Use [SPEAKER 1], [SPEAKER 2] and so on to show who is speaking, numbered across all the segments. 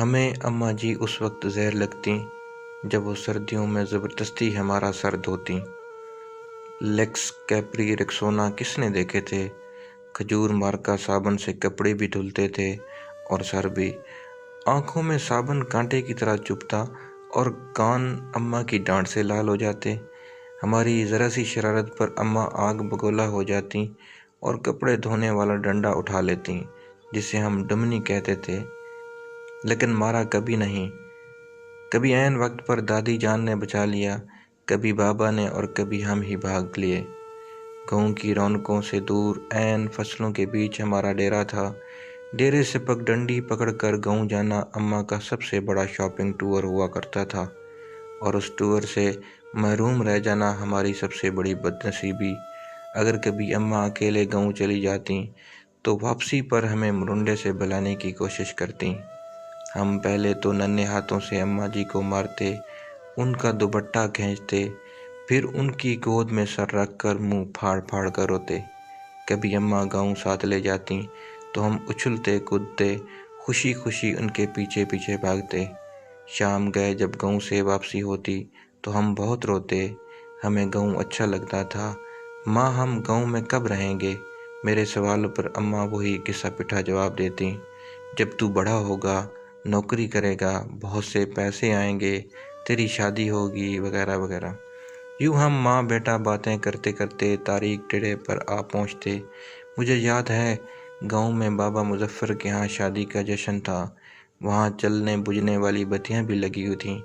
[SPEAKER 1] ہمیں اماں جی اس وقت زہر لگتیں جب وہ سردیوں میں زبردستی ہمارا سر دھوتیں۔ لیکس کیپری ریکسونا کس نے دیکھے تھے؟ کھجور مارکا صابن سے کپڑے بھی دھلتے تھے اور سر بھی۔ آنکھوں میں صابن کانٹے کی طرح چبھتا اور کان اماں کی ڈانٹ سے لال ہو جاتے۔ ہماری ذرا سی شرارت پر اماں آگ بگولا ہو جاتیں اور کپڑے دھونے والا ڈنڈا اٹھا لیتیں جسے ہم ڈمنی کہتے تھے، لیکن مارا کبھی نہیں۔ کبھی عین وقت پر دادی جان نے بچا لیا، کبھی بابا نے اور کبھی ہم ہی بھاگ لیے۔ گاؤں کی رونقوں سے دور عین فصلوں کے بیچ ہمارا ڈیرا تھا۔ ڈیرے سے پگ ڈنڈی پکڑ کر گاؤں جانا اماں کا سب سے بڑا شاپنگ ٹور ہوا کرتا تھا، اور اس ٹور سے محروم رہ جانا ہماری سب سے بڑی بد نصیبی۔ اگر کبھی اماں اکیلے گاؤں چلی جاتیں تو واپسی پر ہمیں مرنڈے سے بلانے کی کوشش کرتیں۔ ہم پہلے تو ننھے ہاتھوں سے اماں جی کو مارتے، ان کا دوپٹہ کھینچتے، پھر ان کی گود میں سر رکھ کر منہ پھاڑ پھاڑ کر روتے۔ کبھی اماں گاؤں ساتھ لے جاتیں تو ہم اچھلتے کودتے خوشی خوشی ان کے پیچھے پیچھے بھاگتے۔ شام گئے جب گاؤں سے واپسی ہوتی تو ہم بہت روتے۔ ہمیں گاؤں اچھا لگتا تھا۔ ماں ہم گاؤں میں کب رہیں گے؟ میرے سوال پر اماں وہی گھسا پٹھا جواب دیتیں، جب تو بڑا ہوگا، نوکری کرے گا، بہت سے پیسے آئیں گے، تیری شادی ہوگی، وغیرہ وغیرہ۔ یوں ہم ماں بیٹا باتیں کرتے کرتے تاریک ٹیڑے پر آ پہنچتے۔ مجھے یاد ہے گاؤں میں بابا مظفر کے ہاں شادی کا جشن تھا۔ وہاں چلنے بجھنے والی بتیاں بھی لگی ہوئی تھیں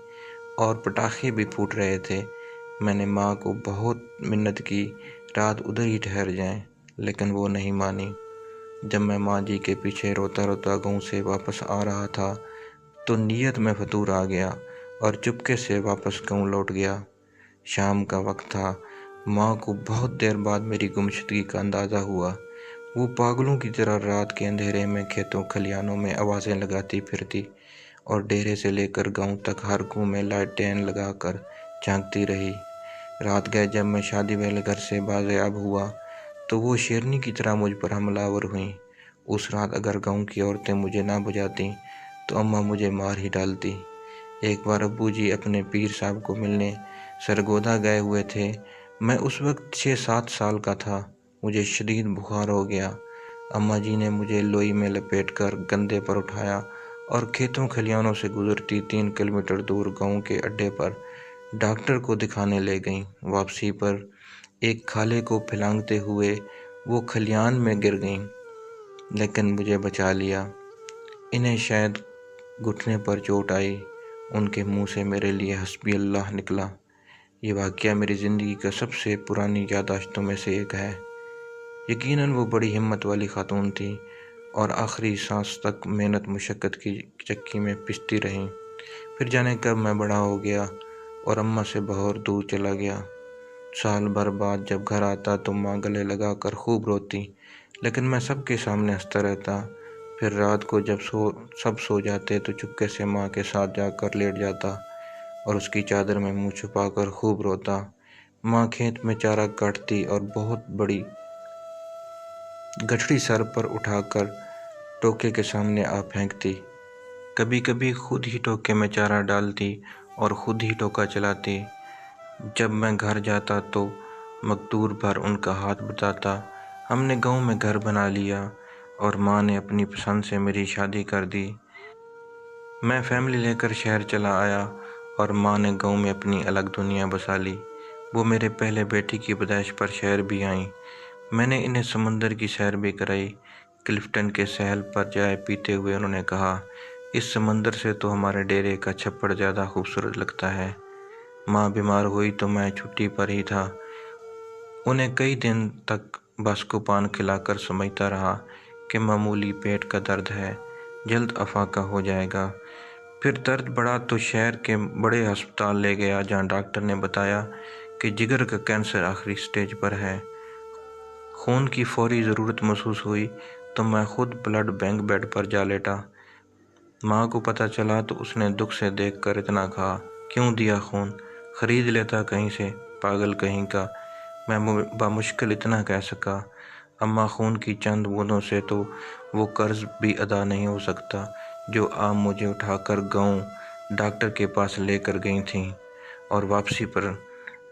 [SPEAKER 1] اور پٹاخے بھی پھوٹ رہے تھے۔ میں نے ماں کو بہت منت کی رات ادھر ہی ٹھہر جائیں، لیکن وہ نہیں مانی۔ جب میں ماں جی کے پیچھے روتا روتا گاؤں سے واپس آ رہا تھا تو نیت میں فطور آ گیا اور چپکے سے واپس گاؤں لوٹ گیا۔ شام کا وقت تھا۔ ماں کو بہت دیر بعد میری گمشدگی کا اندازہ ہوا۔ وہ پاگلوں کی طرح رات کے اندھیرے میں کھیتوں کھلیانوں میں آوازیں لگاتی پھرتی اور ڈیرے سے لے کر گاؤں تک ہر گھر میں لالٹین لگا کر جھانکتی رہی۔ رات گئے جب میں شادی والے گھر سے بازیاب ہوا تو وہ شیرنی کی طرح مجھ پر حملہ آور ہوئیں۔ اس رات اگر گاؤں کی عورتیں مجھے نہ بجاتیں تو اماں مجھے مار ہی ڈالتی۔ ایک بار ابو جی اپنے پیر صاحب کو ملنے سرگودا گئے ہوئے تھے۔ میں اس وقت 6-7 سال کا تھا۔ مجھے شدید بخار ہو گیا۔ اماں جی نے مجھے لوئی میں لپیٹ کر کندھے پر اٹھایا اور کھیتوں کھلیانوں سے گزرتی 3 کلومیٹر دور گاؤں کے اڈے پر ڈاکٹر کو دکھانے لے گئیں۔ واپسی پر ایک کھالے کو پھلانگتے ہوئے وہ کھلیان میں گر گئیں، لیکن مجھے بچا لیا۔ انہیں شاید گھٹنے پر چوٹ آئی۔ ان کے منہ سے میرے لیے حسبی اللہ نکلا۔ یہ واقعہ میری زندگی کا سب سے پرانی یادداشتوں میں سے ایک ہے۔ یقیناً وہ بڑی ہمت والی خاتون تھیں اور آخری سانس تک محنت مشقت کی چکی میں پستی رہیں۔ پھر جانے کب میں بڑا ہو گیا اور اماں سے بہت دور چلا گیا۔ سال بھر بعد جب گھر آتا تو ماں گلے لگا کر خوب روتی، لیکن میں سب کے سامنے ہنستا رہتا۔ پھر رات کو جب سب سو جاتے تو چپکے سے ماں کے ساتھ جا کر لیٹ جاتا اور اس کی چادر میں منہ چھپا کر خوب روتا۔ ماں کھیت میں چارہ کاٹتی اور بہت بڑی گٹھڑی سر پر اٹھا کر ٹوکے کے سامنے آ پھینکتی۔ کبھی کبھی خود ہی ٹوکے میں چارہ ڈالتی اور خود ہی ٹوکا چلاتی۔ جب میں گھر جاتا تو مقدور بھر ان کا ہاتھ بتاتا۔ ہم نے گاؤں میں گھر بنا لیا اور ماں نے اپنی پسند سے میری شادی کر دی۔ میں فیملی لے کر شہر چلا آیا اور ماں نے گاؤں میں اپنی الگ دنیا بسا لی۔ وہ میرے پہلے بیٹی کی پیدائش پر شہر بھی آئیں۔ میں نے انہیں سمندر کی سیر بھی کرائی۔ کلفٹن کے ساحل پر چائے پیتے ہوئے انہوں نے کہا، اس سمندر سے تو ہمارے ڈیرے کا چھپڑ زیادہ خوبصورت لگتا ہے۔ ماں بیمار ہوئی تو میں چھٹی پر ہی تھا۔ انہیں کئی دن تک باسکو پان کھلا کر سمجھتا رہا کہ معمولی پیٹ کا درد ہے، جلد افاقہ ہو جائے گا۔ پھر درد بڑھا تو شہر کے بڑے ہسپتال لے گیا، جہاں ڈاکٹر نے بتایا کہ جگر کا کینسر آخری سٹیج پر ہے۔ خون کی فوری ضرورت محسوس ہوئی تو میں خود بلڈ بینک بیڈ پر جا لیٹا۔ ماں کو پتہ چلا تو اس نے دکھ سے دیکھ کر اتنا کہا، کیوں دیا خون؟ خرید لیتا کہیں سے، پاگل کہیں کا۔ میں بامشکل اتنا کہہ سکا، اماں خون کی چند بوندوں سے تو وہ قرض بھی ادا نہیں ہو سکتا جو آپ مجھے اٹھا کر گاؤں ڈاکٹر کے پاس لے کر گئی تھیں اور واپسی پر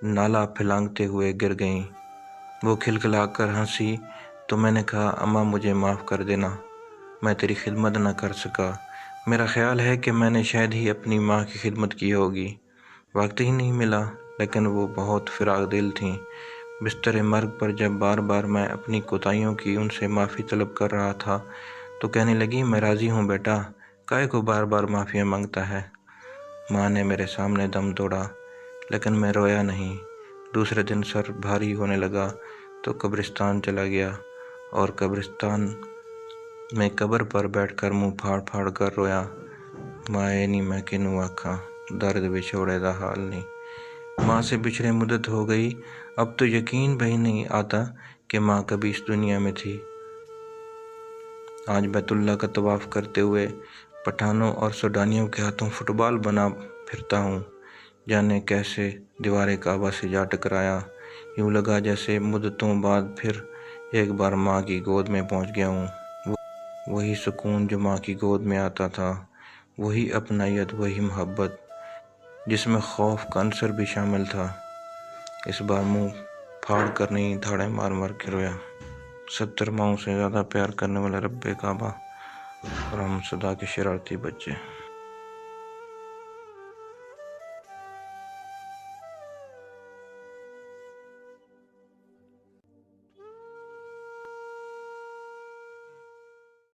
[SPEAKER 1] نالا پھلانگتے ہوئے گر گئیں۔ وہ کھلکھلا کر ہنسی تو میں نے کہا، اماں مجھے معاف کر دینا، میں تیری خدمت نہ کر سکا۔ میرا خیال ہے کہ میں نے شاید ہی اپنی ماں کی خدمت کی ہوگی، وقت ہی نہیں ملا، لیکن وہ بہت فراق دل تھیں۔ بستر مرگ پر جب بار بار میں اپنی کوتاہیوں کی ان سے معافی طلب کر رہا تھا تو کہنے لگی، میں راضی ہوں بیٹا، کائے کو بار بار معافیاں مانگتا ہے۔ ماں نے میرے سامنے دم توڑا، لیکن میں رویا نہیں۔ دوسرے دن سر بھاری ہونے لگا تو قبرستان چلا گیا اور قبرستان میں قبر پر بیٹھ کر منہ پھاڑ پھاڑ کر رویا۔ مائے نی میں کنوں آکھاں، درد بچھوڑے دا حال نہیں۔ ماں سے بچھڑے مدت ہو گئی، اب تو یقین بھی نہیں آتا کہ ماں کبھی اس دنیا میں تھی۔ آج بیت اللہ کا طواف کرتے ہوئے پٹھانوں اور سوڈانیوں کے ہاتھوں فٹ بال بنا پھرتا ہوں، جانے کیسے دیوار کعبہ سے جا ٹکرایا۔ یوں لگا جیسے مدتوں بعد پھر ایک بار ماں کی گود میں پہنچ گیا ہوں۔ وہی سکون جو ماں کی گود میں آتا تھا، وہی اپنائیت، وہی محبت جس میں خوف کا عنصر بھی شامل تھا۔ اس بار منہ پھاڑ کر نہیں، دھاڑے مار مار کے رویا۔ 70 ماؤں سے زیادہ پیار کرنے والے رب کعبہ اور ہم صدا کے شرارتی بچے۔